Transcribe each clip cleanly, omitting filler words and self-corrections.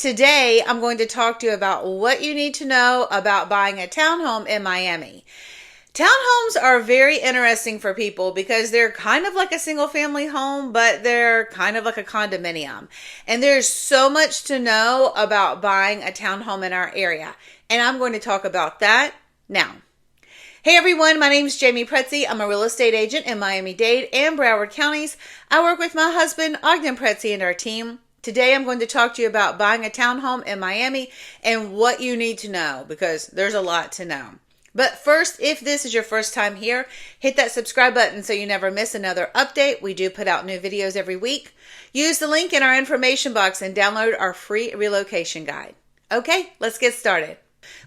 Today, I'm going to talk to you about what you need to know about buying a townhome in Miami. Townhomes are very interesting for people because they're kind of like a single family home, but they're kind of like a condominium. And there's so much to know about buying a townhome in our area. And I'm going to talk about that now. Hey everyone, my name is Jamie Pretzi. I'm a real estate agent in Miami-Dade and Broward counties. I work with my husband, Ogden Pretzi, and our team. Today I'm going to talk to you about buying a townhome in Miami and what you need to know because there's a lot to know. But first, if this is your first time here, hit that subscribe button so you never miss another update. We do put out new videos every week. Use the link in our information box and download our free relocation guide. Okay, let's get started.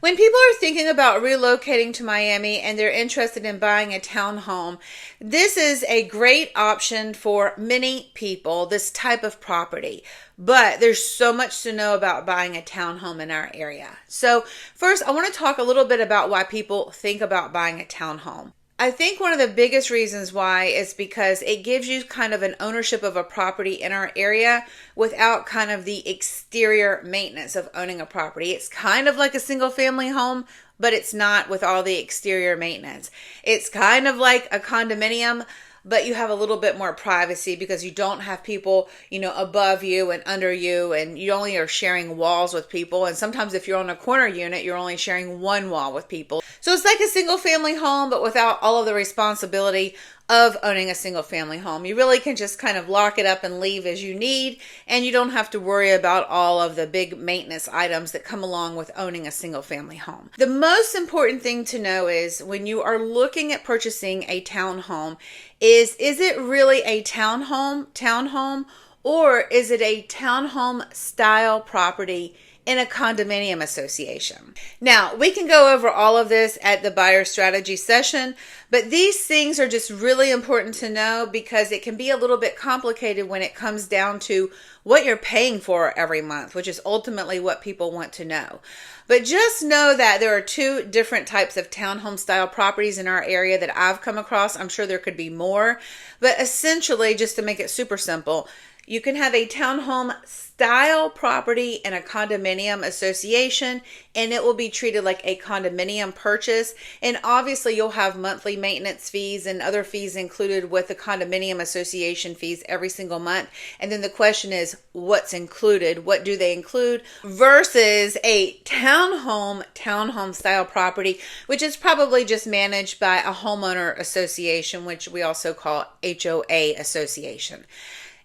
When people are thinking about relocating to Miami and they're interested in buying a townhome, this is a great option for many people, this type of property. But there's so much to know about buying a townhome in our area. So first, I want to talk a little bit about why people think about buying a townhome. I think one of the biggest reasons why is because it gives you kind of an ownership of a property in our area without kind of the exterior maintenance of owning a property. It's kind of like a single family home, but it's not with all the exterior maintenance. It's kind of like a condominium, but you have a little bit more privacy because you don't have people, above you and under you, and you only are sharing walls with people. And sometimes if you're on a corner unit, you're only sharing one wall with people. So it's like a single family home, but without all of the responsibility of owning a single family home. You really can just kind of lock it up and leave as you need, and you don't have to worry about all of the big maintenance items that come along with owning a single family home. The most important thing to know is when you are looking at purchasing a townhome is it really a townhome, or is it a townhome style property in a condominium association? Now, we can go over all of this at the buyer strategy session, but these things are just really important to know because it can be a little bit complicated when it comes down to what you're paying for every month, which is ultimately what people want to know. But just know that there are two different types of townhome style properties in our area that I've come across. I'm sure there could be more, but essentially, just to make it super simple, you can have a townhome style property in a condominium association, and it will be treated like a condominium purchase. And obviously, you'll have monthly maintenance fees and other fees included with the condominium association fees every single month. And then the question is, what's included? What do they include? Versus a townhome style property, which is probably just managed by a homeowner association, which we also call HOA association.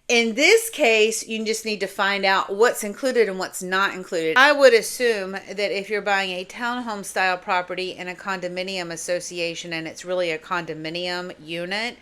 In this case, you just need to find out what's included and what's not included. I would assume that if you're buying a townhome style property in a condominium association and it's really a condominium unit,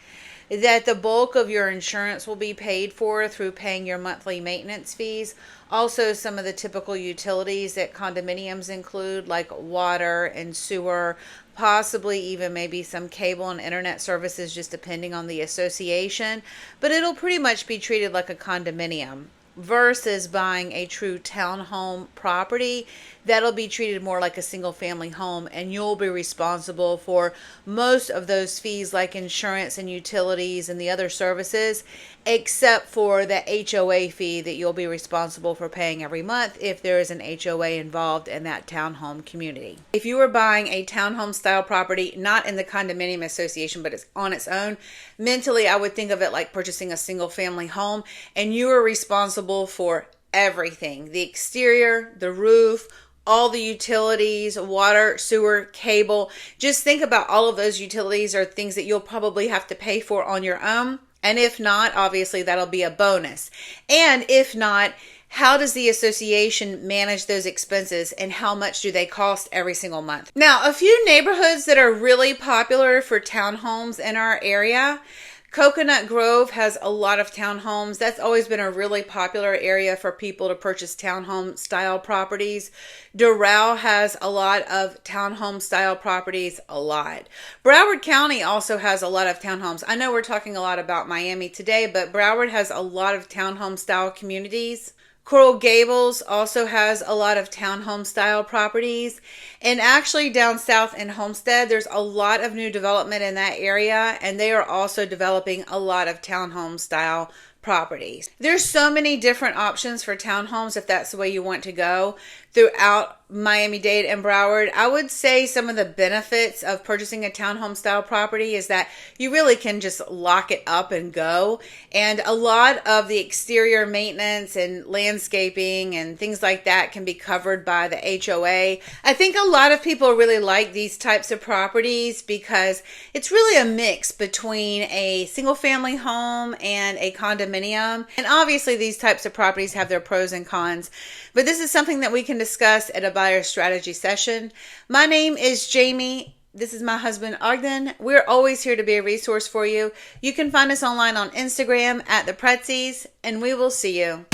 that the bulk of your insurance will be paid for through paying your monthly maintenance fees. Also, some of the typical utilities that condominiums include, like water and sewer, possibly even maybe some cable and internet services, just depending on the association. But it'll pretty much be treated like a condominium versus buying a true townhome property. That'll be treated more like a single family home, and you'll be responsible for most of those fees like insurance and utilities and the other services, except for the HOA fee that you'll be responsible for paying every month if there is an HOA involved in that townhome community. If you were buying a townhome style property, not in the condominium association, but it's on its own, mentally I would think of it like purchasing a single family home, and you are responsible for everything: the exterior, the roof, all the utilities, water, sewer, cable. Just think about all of those utilities are things that you'll probably have to pay for on your own. And if not, obviously that'll be a bonus. And if not, how does the association manage those expenses and how much do they cost every single month? Now, a few neighborhoods that are really popular for townhomes in our area. Coconut Grove has a lot of townhomes. That's always been a really popular area for people to purchase townhome style properties. Doral has a lot of townhome style properties, a lot. Broward County also has a lot of townhomes. I know we're talking a lot about Miami today, but Broward has a lot of townhome style communities. Coral Gables also has a lot of townhome style properties. And actually down south in Homestead, there's a lot of new development in that area. And they are also developing a lot of townhome style properties. There's so many different options for townhomes if that's the way you want to go throughout Miami-Dade and Broward. I would say some of the benefits of purchasing a townhome style property is that you really can just lock it up and go. And a lot of the exterior maintenance and landscaping and things like that can be covered by the HOA. I think a lot of people really like these types of properties because it's really a mix between a single family home and a condominium. And obviously these types of properties have their pros and cons, but this is something that we can discuss at a buyer strategy session. My name is Jamie. This is my husband, Ogden. We're always here to be a resource for you. You can find us online on Instagram at The Pretzies, and we will see you.